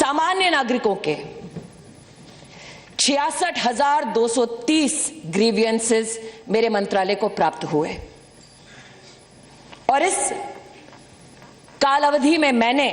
सामान्य नागरिकों के 66,230 ग्रीवियंसेस मेरे मंत्रालय को प्राप्त हुए और इस कालावधि में मैंने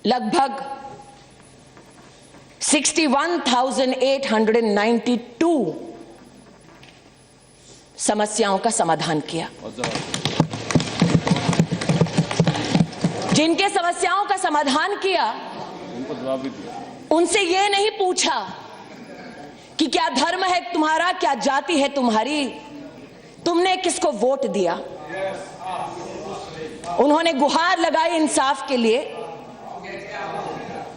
लगभग 61,892 समस्याओं का समाधान किया। जिनके समस्याओं का समाधान किया उनसे यह नहीं पूछा कि क्या धर्म है तुम्हारा, क्या जाति है तुम्हारी, तुमने किसको वोट दिया। उन्होंने गुहार लगाई इंसाफ के लिए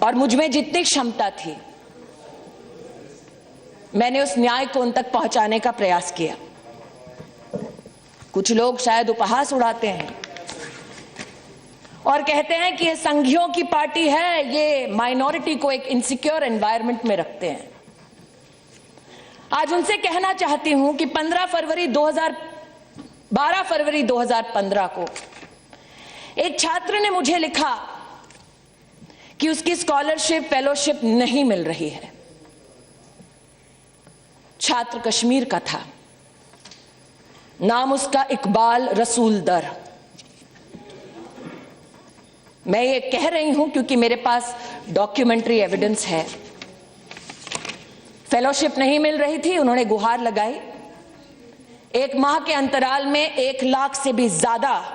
और मुझ में जितनी क्षमता थी मैंने उस न्याय को उन तक पहुंचाने का प्रयास किया। कुछ लोग शायद उपहास उड़ाते हैं और कहते हैं कि ये संघियों की पार्टी है, ये माइनॉरिटी को एक इनसिक्योर एनवायरनमेंट में रखते हैं। आज उनसे कहना चाहती हूं कि 12 फरवरी 2015 को एक छात्र ने मुझे लिखा कि उसकी स्कॉलरशिप फेलोशिप नहीं मिल रही है। छात्र कश्मीर का था, नाम उसका इकबाल रसूल दर। मैं ये कह रही हूं क्योंकि मेरे पास डॉक्यूमेंट्री एविडेंस है। फेलोशिप नहीं मिल रही थी, उन्होंने गुहार लगाई। 1 माह के अंतराल में 1 लाख से भी ज्यादा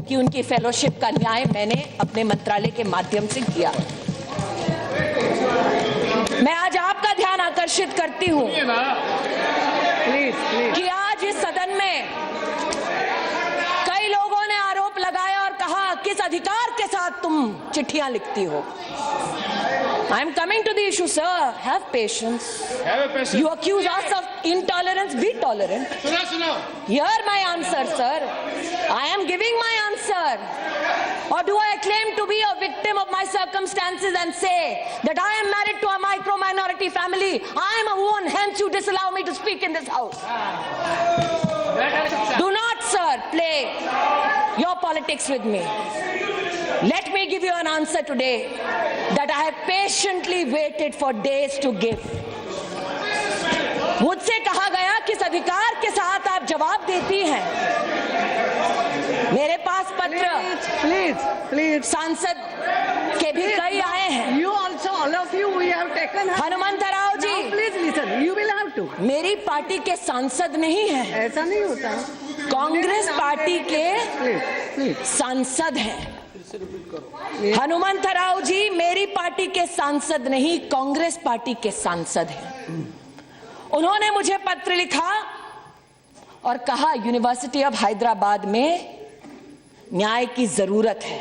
की उनकी फेलोशिप का न्याय मैंने अपने मंत्रालय के माध्यम से किया। मैं आज आपका ध्यान आकर्षित करती हूं कि आज इस सदन में कई लोगों ने आरोप लगाया और कहा किस अधिकार के साथ तुम चिट्ठियां लिखती हो। I am coming to the issue, sir. Have patience. You accuse us of intolerance. Be tolerant. Hear my answer, sir. I am giving my answer. Or do I claim to be a victim of my circumstances and say that I am married to a micro-minority family? I am a woman, hence you disallow me to speak in this house. Do not, sir, play your politics with me. Let me give you an answer today that I have patiently waited for days to give. मुझसे कहा गया किस अधिकार के साथ आप जवाब देती हैं। मेरे पास पत्र प्लीज सांसद के भी कई आए हैं। You also, all of you, we have taken. Hanumantha Rao ji, please listen. You will have to. मेरी पार्टी के सांसद नहीं है, ऐसा नहीं होता। कांग्रेस पार्टी के सांसद हैं। हनुमंतराव जी मेरी पार्टी के सांसद नहीं, कांग्रेस पार्टी के सांसद हैं। उन्होंने मुझे पत्र लिखा और कहा यूनिवर्सिटी ऑफ हैदराबाद में न्याय की जरूरत है।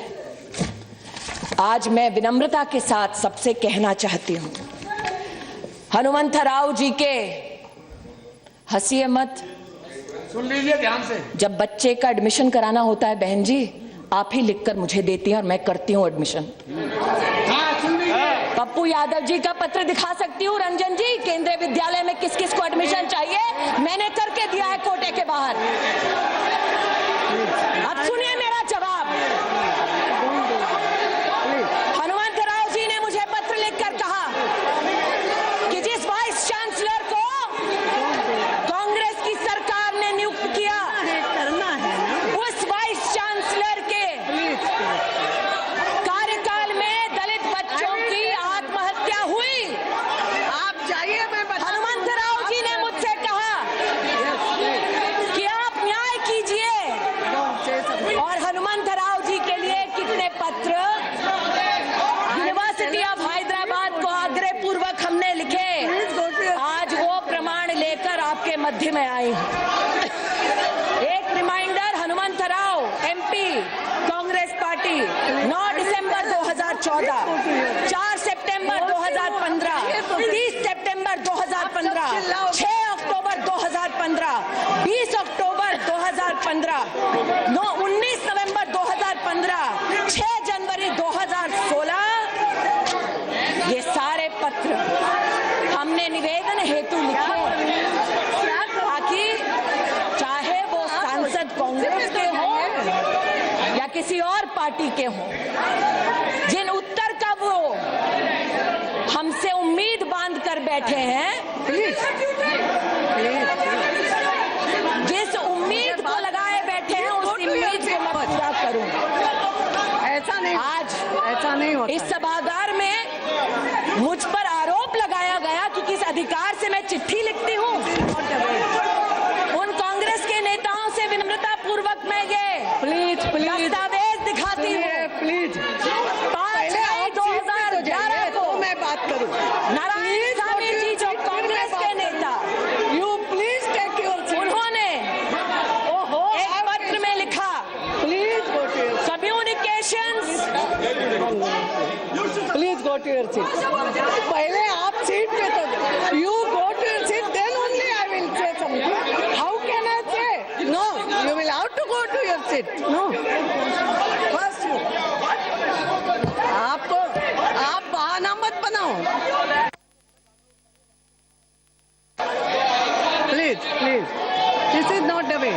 आज मैं विनम्रता के साथ सबसे कहना चाहती हूं, हनुमंतराव जी के हंसिए मत, सुन लीजिए ध्यान से। जब बच्चे का एडमिशन कराना होता है बहन जी, आप ही लिखकर मुझे देती हैं और मैं करती हूं एडमिशन। पप्पू यादव जी का पत्र दिखा सकती हूँ, रंजन जी, केंद्रीय विद्यालय में किस किस को एडमिशन चाहिए मैंने करके दिया है कोटे के बाहर। अब सुनिए मेरा जवाब। हनुमंतराव जी ने मुझे पत्र लिखकर कहा कि जिस वाइस चांसलर को कांग्रेस की सरकार ने नियुक्त किया, उस वाइस चांसलर के कार्यकाल में दलित बच्चों की आत्महत्या हुई। आप जाइए, मैं हनुमंतराव जी ने मुझसे कहा कि आप न्याय कीजिए और हनुमंतराव जी के लिए कितने पत्र यूनिवर्सिटी ऑफ हैदराबाद को आग्रह पूर्वक हमने लिखे। आज वो प्रमाण लेकर आपके मध्य में आई हूं। एक reminder, Hanumantha Rao MP Congress party, 9 दिसंबर 2014, 4 सितंबर 2015, 30 सितंबर 2015, 6 अक्टूबर 2015, 20 अक्टूबर 2015, 19 नवंबर 2015, 6 जनवरी 2016। ये सारे पत्र हमने निवेदन हेतु लिखे ताकि चाहे वो सांसद कांग्रेस के हों या किसी और पार्टी के हों, जिन उत्तर का हमसे उम्मीद बांध कर बैठे हैं, प्लीज जिस उम्मीद को लगाए बैठे हैं उस उम्मीद को मैं पूरा करूं। ऐसा नहीं, आज ऐसा नहीं होता। इस सभागार में मुझ पर आरोप लगाया गया कि किस अधिकार से मैं चिट्ठी लिखती हूँ। उन कांग्रेस के नेताओं से विनम्रता पूर्वक मैं ये प्लीज दस्तावेज दिखाती हूँ। प्लीज 5 मई 2011 को मैं बात करूं। नारायण स्वामी जी जो कांग्रेस के नेता, यू प्लीज टेक योर उन्होंने एक पत्र में लिखा, please go to your communications, please go to your seat. पहले आप सीट पे तो you go to your seat, then only I will say something. How can I say no? You will have to go to your seat. No, first you, आप बहाना मत बनाओ। Please please, this is not the way.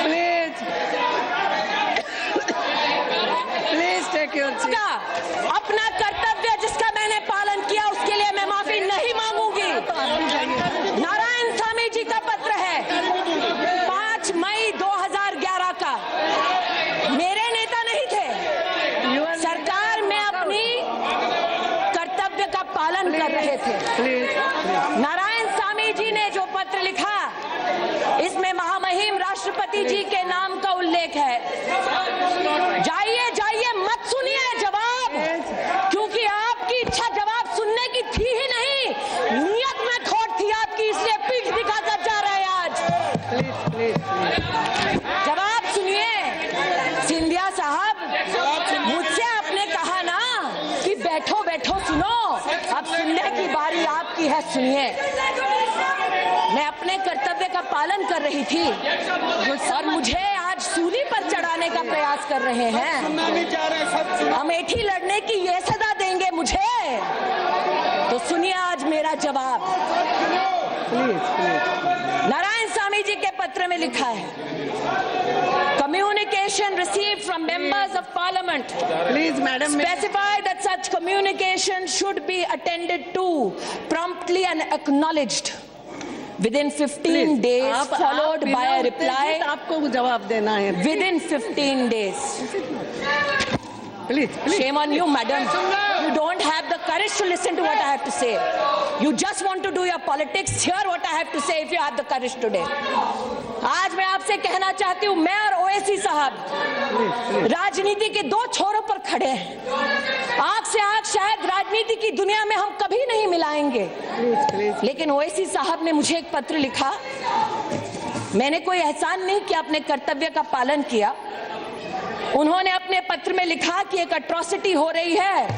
Please please take your seat. का अपना कर्तव्य जिसका मैंने पालन किया उसके लिए मैं माफी नहीं मांगूंगी। नारायण स्वामी जी का पत्र है 5 मई 2011 का। मेरे नेता नहीं थे, सरकार में अपनी कर्तव्य का पालन कर रहे थे। नारायण स्वामी जी ने जो पत्र लिखा, इसमें महामहिम राष्ट्रपति जी के नाम का उल्लेख है। जाइए जाइए, मत सुनिए जवाब, क्योंकि आपकी इच्छा जवाब सुनने की थी ही नहीं। नियत में खोट थी आपकी, इसलिए पीठ दिखाकर जा रहे हैं आज। जवाब सुनिए। सिंधिया साहब, मुझसे आपने कहा ना कि बैठो बैठो सुनो, अब सुनने की बारी आपकी है, सुनिए। मैं अपने कर्तव्य का पालन कर रही थी और मुझे आज सूली पर चढ़ाने का प्रयास कर रहे हैं। अमेठी लड़ने की ये सजा देंगे मुझे, तो सुनिए आज मेरा जवाब। नारायण स्वामी जी के पत्र में लिखा है, communication received from members of parliament please madam, specify that such communication should be attended to promptly and acknowledged within 15 days, followed by a reply आपको जवाब देना है। within 15 days. Please Shame on you, madam. You don't have the courage to listen to what I have to say. You just want to do your politics. Hear what I have to say if you have the courage today. आज मैं आपसे कहना चाहती हूँ, मैं और ओवैसी साहब राजनीति के दो छोरों पर खड़े हैं। आंख से आंख शायद राजनीति की दुनिया में हम कभी नहीं मिलाएंगे, लेकिन ओवैसी साहब ने मुझे एक पत्र लिखा। मैंने कोई एहसान नहीं किया, अपने कर्तव्य का पालन किया। उन्होंने अपने पत्र में लिखा कि एक अट्रॉसिटी हो रही है,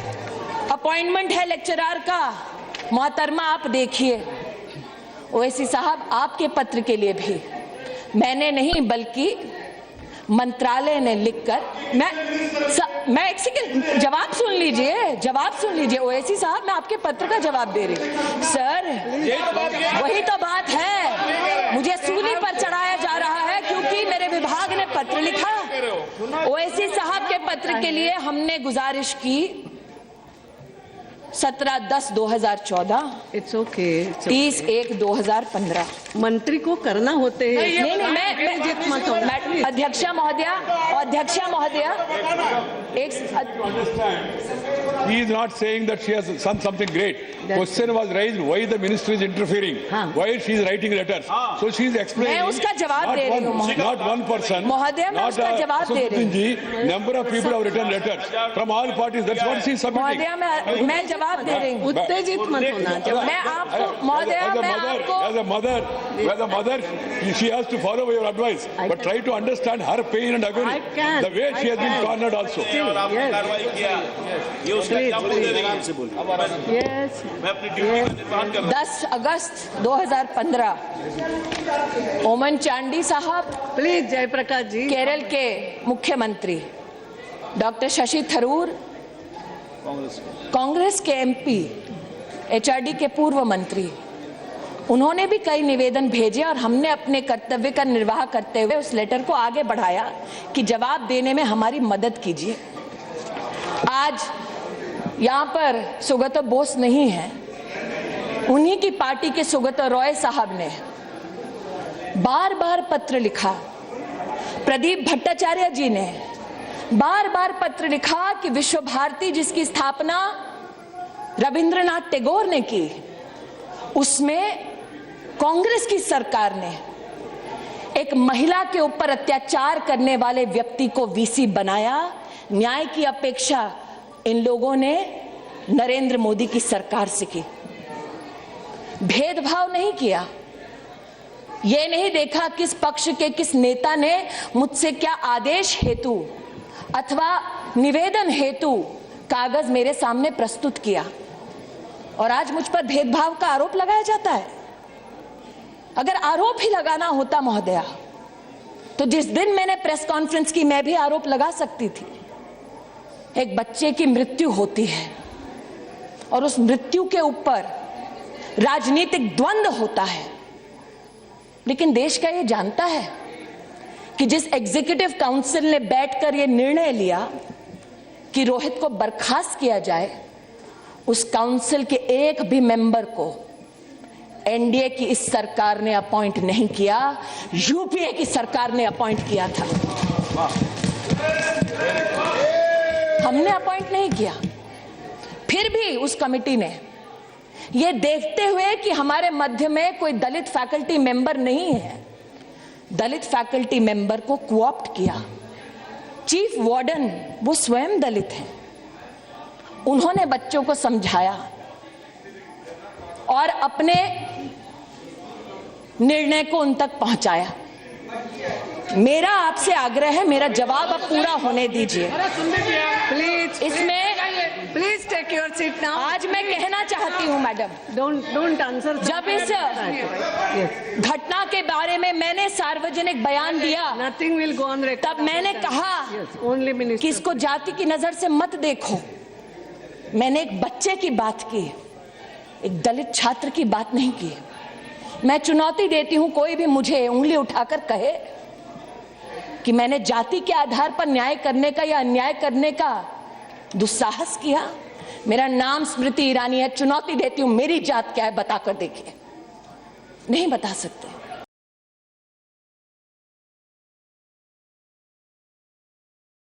अपॉइंटमेंट है लेक्चरर का, मोहतरमा आप देखिए। ओवैसी साहब, आपके पत्र के लिए भी मैंने नहीं बल्कि मंत्रालय ने लिखकर, मैं एक सेकंड, जवाब सुन लीजिए, जवाब सुन लीजिए। ओवैसी साहब, मैं आपके पत्र का जवाब दे रही हूँ। सर, वही तो बात है, मुझे सूली पर चढ़ाया जा रहा है क्योंकि मेरे विभाग ने पत्र लिखा। ओवैसी साहब के पत्र के लिए हमने गुजारिश की 17/10/2014, इट्स ओके, 30/1/2015। मंत्री को करना होते हैं। नहीं, मैं अध्यक्षा महोदया, He is not saying that she has done something great. Question was raised, why the ministry is interfering? Why she is writing letters? So she is explaining. मैं उसका जवाब दे रही हूँ, Not one person. महोदया, मैं उसका जवाब दे रही हूँ। Number of people have written letters from all parties. That's what she is submitting. महोदया, मैं जवाब दे रही हूँ। उत्तेजित मत होना। मैं आपको, महोदया, मैं आपको, as a mother, she has to follow your advice, but try to understand her pain and agony. I can. The way she has been cornered also. Yes. 10 अगस्त 2015, ओमन चांडी साहब, प्लीज जयप्रकाश जी, केरल के मुख्यमंत्री, डॉक्टर शशि थरूर, कांग्रेस के एमपी, एचआरडी के पूर्व मंत्री, उन्होंने भी कई निवेदन भेजे और हमने अपने कर्तव्य का निर्वाह करते हुए उस लेटर को आगे बढ़ाया कि जवाब देने में हमारी मदद कीजिए। आज यहाँ पर सुगत बोस नहीं है, उन्हीं की पार्टी के सुगत रॉय साहब ने बार बार पत्र लिखा, प्रदीप भट्टाचार्य जी ने बार बार पत्र लिखा कि विश्व भारती जिसकी स्थापना रविंद्रनाथ टैगोर ने की, उसमें कांग्रेस की सरकार ने एक महिला के ऊपर अत्याचार करने वाले व्यक्ति को वीसी बनाया। न्याय की अपेक्षा इन लोगों ने नरेंद्र मोदी की सरकार से की। भेदभाव नहीं किया, ये नहीं देखा किस पक्ष के किस नेता ने मुझसे क्या आदेश हेतु अथवा निवेदन हेतु कागज मेरे सामने प्रस्तुत किया, और आज मुझ पर भेदभाव का आरोप लगाया जाता है। अगर आरोप ही लगाना होता महोदया, तो जिस दिन मैंने प्रेस कॉन्फ्रेंस की मैं भी आरोप लगा सकती थी। एक बच्चे की मृत्यु होती है और उस मृत्यु के ऊपर राजनीतिक द्वंद्व होता है, लेकिन देश का ये जानता है कि जिस एग्जीक्यूटिव काउंसिल ने बैठकर ये निर्णय लिया कि रोहित को बर्खास्त किया जाए, उस काउंसिल के एक भी मेंबर को एनडीए की इस सरकार ने अपॉइंट नहीं किया, यूपीए की सरकार ने अपॉइंट किया था। हमने अपॉइंट नहीं किया। फिर भी उस कमेटी ने ये देखते हुए कि हमारे मध्य में कोई दलित फैकल्टी मेंबर नहीं है, दलित फैकल्टी मेंबर को कोऑप्ट किया। चीफ वार्डन वो स्वयं दलित हैं, उन्होंने बच्चों को समझाया और अपने निर्णय को उन तक पहुंचाया। मेरा आपसे आग्रह है, मेरा जवाब अब पूरा होने दीजिए। प्लीज इसमें please take your seat now. आज मैं कहना चाहती हूं मैडम, डोंट आंसर। जब इस घटना के बारे में मैंने सार्वजनिक बयान दिया, nothing will go on record, तब मैंने कहा ओनली कि मिनिस्टर इसको जाति की नजर से मत देखो। मैंने एक बच्चे की बात की, एक दलित छात्र की बात नहीं की। मैं चुनौती देती हूं, कोई भी मुझे उंगली उठाकर कहे कि मैंने जाति के आधार पर न्याय करने का या अन्याय करने का दुस्साहस किया। मेरा नाम स्मृति ईरानी है, चुनौती देती हूं, मेरी जात क्या है बताकर देखिए। नहीं बता सकते।